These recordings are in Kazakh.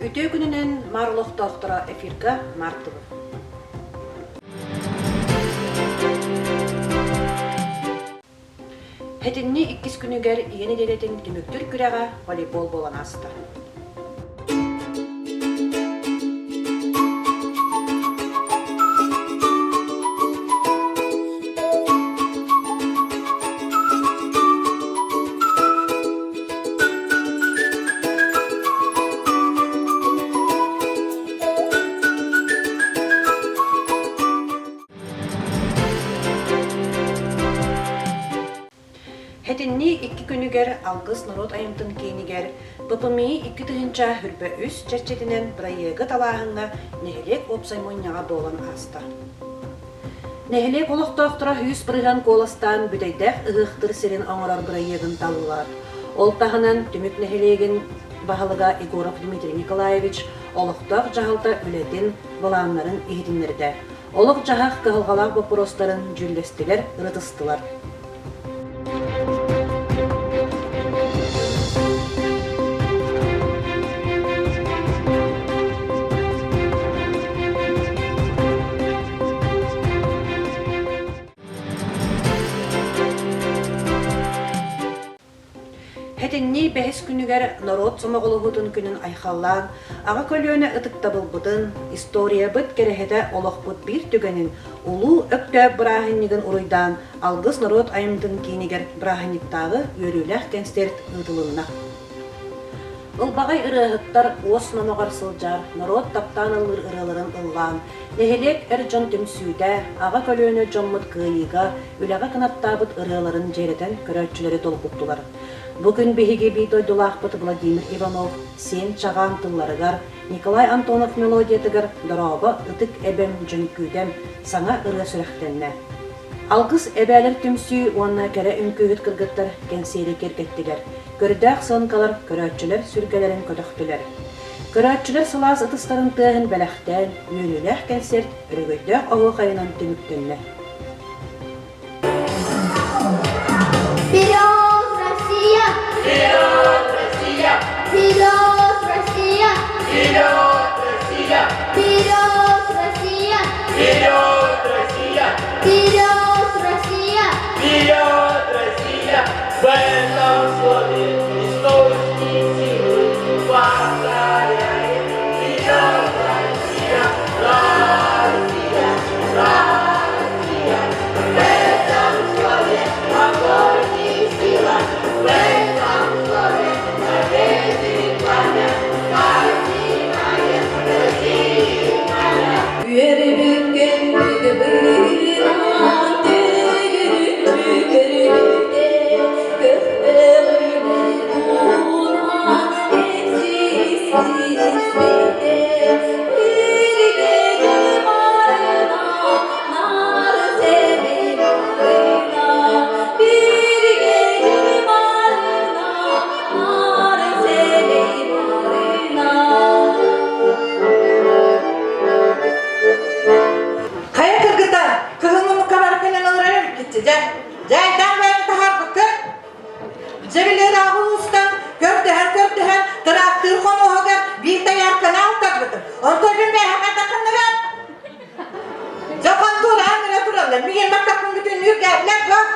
Өтө күнүнен марлық тоқтыра эфирга мартыбы. Хетинни 2 күнүгер иени делетин түмүктүр күрәгә волейбол болан аста. Хетинни 2 күнүгер алгыс народ айымтын кейнигер БПМИ 2 тыгынча хүрбө үс чәрчетинен проегі талағыңа нехелек опсаймойняға болан аста. Нехелек олықтоқтыра хүс бұрыған коластан бүдейдәк ұғықтыр сирен оңырар проегін талылар. Ол тағынан түмік нехелеген бағылыға Егоров Дмитрий Николаевич олықтақ жағалта үлетін баланларын егетінлерді. Олық жағақ қығылғалақ бопыростарын жүллестілер, ұрытыстылар. Хетинни 5 күнүгер народ сомоголугутун күнүн айхаллаан, ага көлөөнө ытыктабыл бутын, история быт керехете олохпут бир түгенин, улуу өктө брахиннигин уруйдан, алгыс народ айымдын кейнигер брахинниктагы өрүлэх кенстерт ытылынна. Улбагай ырыһыттар ос номогар сылжар, народ таптан ылыр ырыларын ыллаан, нехелек жон түмсүүдэ, ага көлөөнө жоммут кыйыга, үлага кынаттабыт ырыларын жеретен көрөтчүлери толкуттулар. Бүгін беге бит ойдулақпыт Владимир Иванов, сен чаған тылларыгар, Николай Антонов мелодиятыгар дороба ытык эбем жөнкүйдем саңа ыры сүрәхтенне. Алгыс эбәлер түмсүү уанна кәрі үнкүйгіт кыргыттар кенсейді керкеттілер. Көрдәк сынкалар көрәтчілер сүргелерін көтөктілер. Көрәтчілер сылас ытыстарын тыгын бәләхтен, үйріләх кенсерт үргөйдәк оғы қайынан түміктенне. Вперед, Россия! Вперед, Россия! Вперед, Россия! Вперед, Россия! Вперед, Россия! Вперед, Россия! Вперед, Россия! В этом слове источник силы повторяет. Вперед, Россия! Россия! Россия! В этом слове огонь и сила. В этом слове победит пламя, картинная Россия. Üyeri bükkendigi bıyırına tüyürü köründe köfteğine uğra eksiz isminde bir gece marına nar sevim marına bir gece marına nar sevim marına. Kaya kırgıdan, kızımın kabar penen olarak gitti. Caydan ben tahar bakır. Cebileri ağustan, köftehen, traktör konu hogar, bir de yarkana altak bakır. Ontobin bey hemen takımda ben. Japan turan, ne turanlar, bir yemek takım bütün yürgevler var.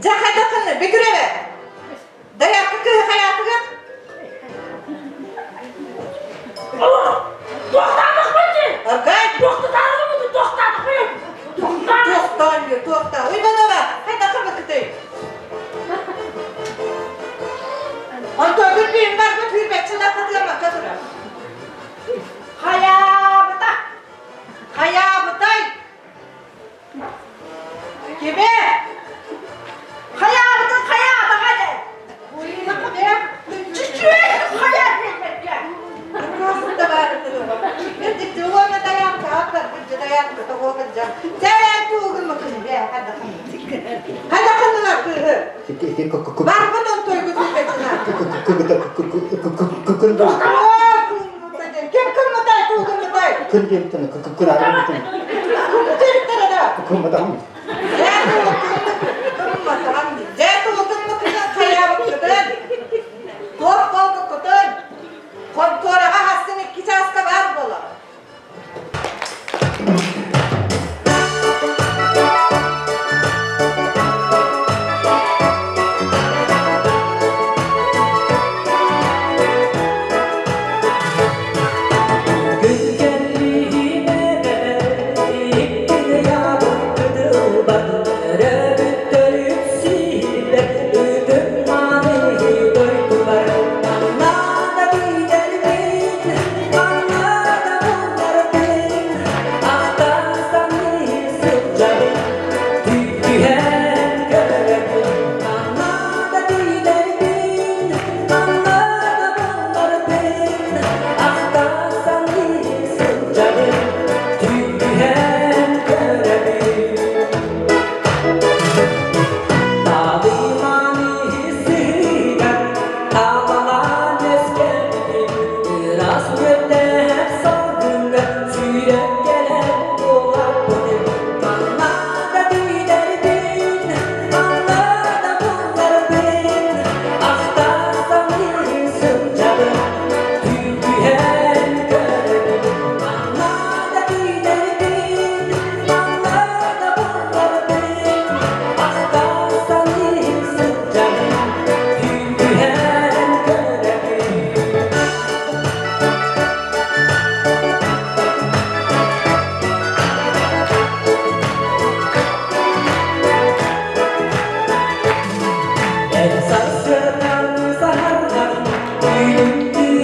Jahay takımlar, bir küreve. Dayak kıkı hayatı gel. To'xtadik bitti. Arkay. To'xtatadimi? To'xtadik mi? To'xtadik. To'xta. Uymanova, hayda qilib ketay. Ontobin bey var, bu hürmetçiler katılama, katılama. Hayabıtay. Kime? Hayabıtay, hadi. Bu iyi bakın ya. Çiçeğe hayal etmek ya. Burası da var. Bir de tuğla dayak da, bir dayak da tuğla. Sen tuğla mı kızım ya? Hadi kızlar kızı. Var mı don toy kızı kaçına? Kim kırmıday, tuğla mıday? Kırgıntını, kırarımıntını. Kırgıntını. Kırmadan mı? Kontrol Sarsıdan sahardan, gülüm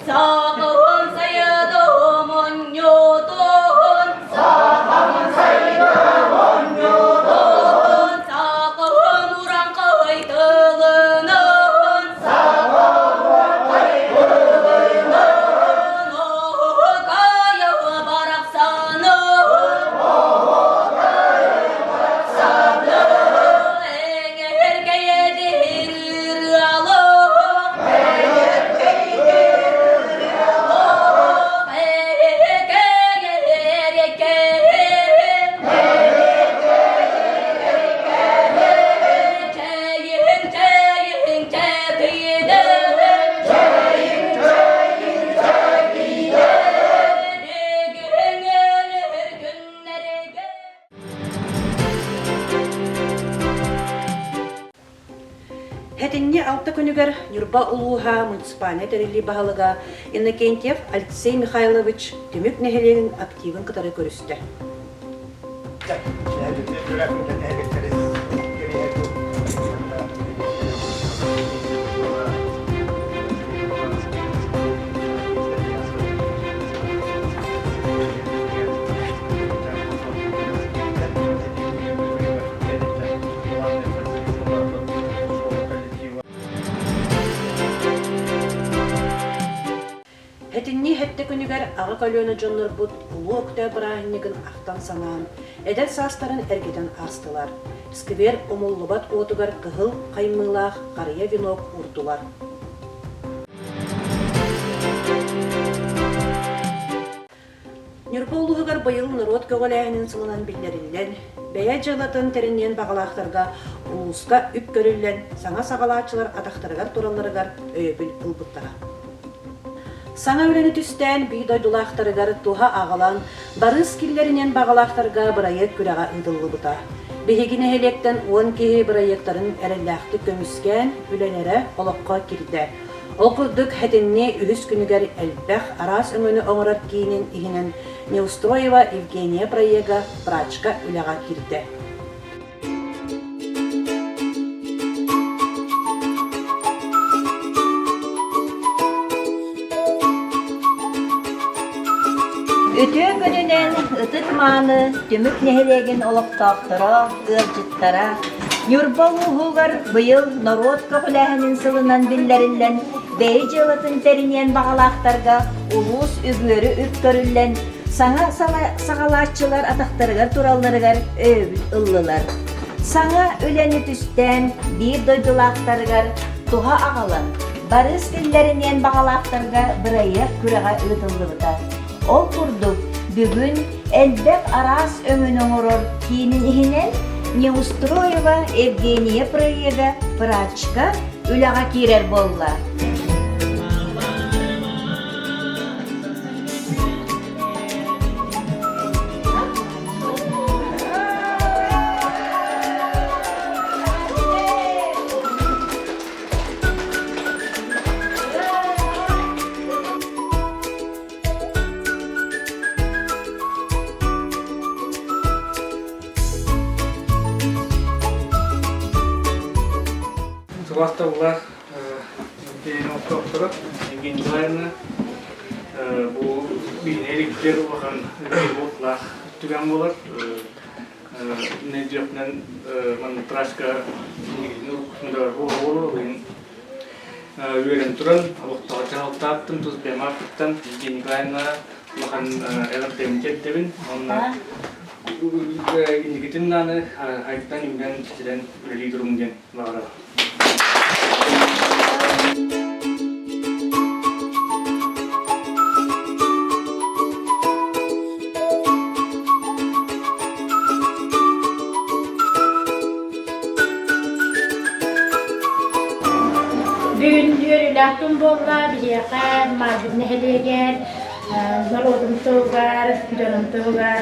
사과원 사야도 원요돈 사과원 우랑거의 뜨거는 가여 바락사는 에게르게에 디르르 알로 Хәтинне алты күнүгер Нюрба улууха муниципальный терили баһалыга Иннокентьев Алексей Михайлович төмөк нәһелеген активын кытары көрүстө. Хәтинне хәтте күнүгер ага калёна жоннор бут улуу өктө бараһынныгын ахтан санаан, эдер састарын эргеден астылар. Сквер омуллубат отугар кыһыл каймылах карыя винок урдулар. Нюрба улуугар быйыл народ көгөләһинин сылынан биллериллен, бәйә жылатын теринен багалаахтарга улууска үп көрүллен, саңа сагалаачылар атактарыгар туралларыгар өйөбүл ылбыттара. Саңа үләне түстән бүй дойдулақтарыгар туха ағалан, барыс киллерінен бағалақтарға бұрайық күрәға ұйдылы бұта. Бехегіне хелектен 10 кеге бұрайықтарын әрілләқті көміскен үләнері олыққа кирді. Ол күрдік хәтінне үхіс күнігер әлбәқ арас өңіні оңырар кейінен игінен Неустроева Евгения Проега прачка үләға кирді. Өтө көнүнен ытык мааны төмөк нехелеген олоктоктора, ыржыттара. Нюрба улуугар быйыл народ көхүлэһинин сылынан биллериллен, бэйи жылытын теринен багалаактарга улуус үбүөрү үп көрүллен, саңа сагалааччылар атактарыгар туралларыгар өбүл ыллылар. Саңа үлени түстен бир дойдулаактарыгар туха агалан, барыс киллеринен багалаактарга бырайык күрәгә ыдыллыбыта. Ол курдук бүгүн элбек арас өңүн оңорор кийинин ихинен Неустроева Евгения Проега прачка үлага кирер болла. Согластавлар Евгения доктора Евгения Николаевна bu binelikler olan robotlar tügen bolar. Ne diyorlar? Man praska nukundar bolu ben üyerim turan. Vakti çaltattım tuz bemartıktan Evgenia Nikolaevna makan elektrikçi tebin. Onlar indikitin nane hayattan imkan çizilen öyle durumgen var. Bugün yürüyüşüm bolla, bir yaka, mazlum nehligen, narodum togar, canım togar,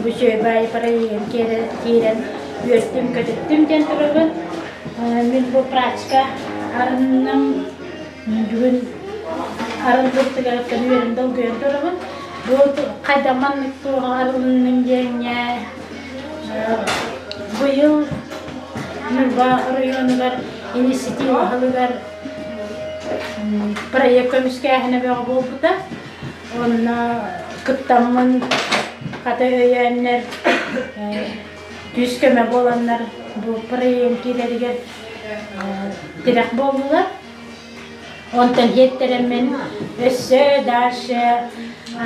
bu şey bay para yiyen kiren, ürettim, kötüttüm den turabın. Men bu praçka arınım bugün arındırtı galatkan üyerimde okuyan turabın. Bu kaydaman miktu arınım denge bu yıl Nurba rayonu inisiyatif halıgar proyekt kömüskahine bir oldu da onunla kıttamın kata öğrenler düz köme olanlar bu proyektilerine direkt oldular. Ondan yetteremin össe daşı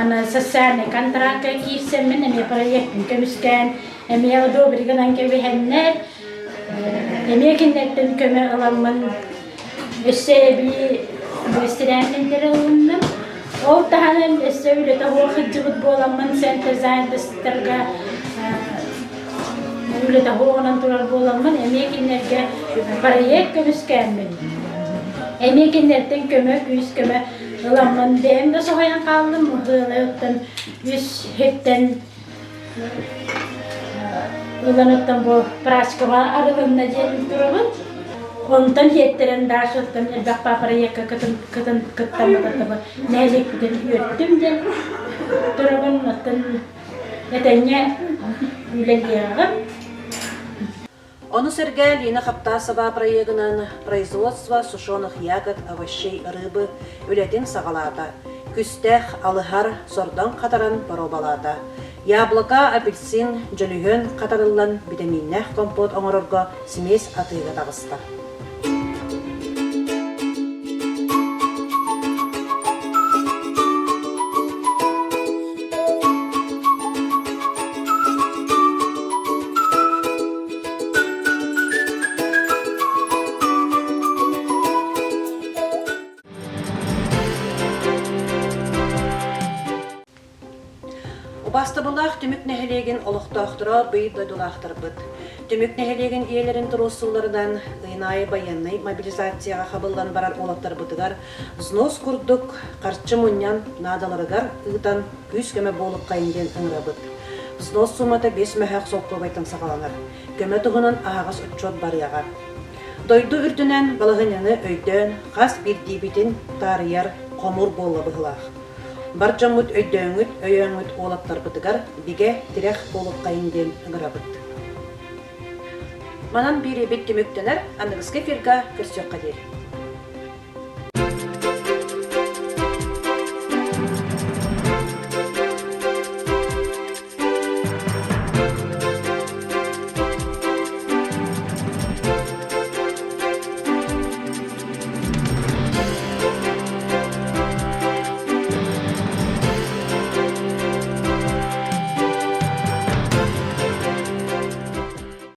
ana sosyal kontraka giysemin emi proyektin kömüskan emi yaldo birigadan kebehenler emi kinderden köme alanman össe bir gösterenleri alındım. O tahanen össe öyle tahu hıcıbıt bolanman center scientistlerga öyle tahu onan turar bolanman emi kinderge proyekt kömüskan emi kinderden köme üst köme alanman dem de soğuyan kaldım hılayıktan üst hepten ulanıktan bu praçkama aralığında gelip durumun ondan yetteren daha şuttan elbak paparaya kıtın kıttamadı nelik bir yürüttüm de durumun atın etenye üleliyağım. Onu Сергей Лина Хаптасова проектынан производство сушеных ягод, овощей, рыбы үлетін сағалада. Күстәх, алыхар, сордан қатаран пробалада. Яблока, апельсин, жөлігін қатарылан витаминнәх компот оңырырға смесь атыға тағысты. Бастабылах түмік нәхелеген олықтақтыра бейіп дойдулақтыр бұд. Түмік нәхелеген иелерін тұрусулардан ғинайы баяннай мобилизацияға қабылдан барар олаттар бұдығар, взнос күрдік қарчы мұньян надаларығар ұғытан күз көмі болып қайынден ұңыра бұд. Взнос сумата 5 мәхәқ соқты байтын сақаланар. Көмі тұғынан ағағыз ұтчот барияға. Дойду үрдінен балығыняны өйден, қас бір дейбітін тарияр қомур болы бұғылақ. Барчамут өйдөңүт, өйөңүт олаттар бытыгар биге тирэх болуп кайынден ыгырабыт. Манан бири бет түмүктенер, анныгыске фирга көрсөк кадер.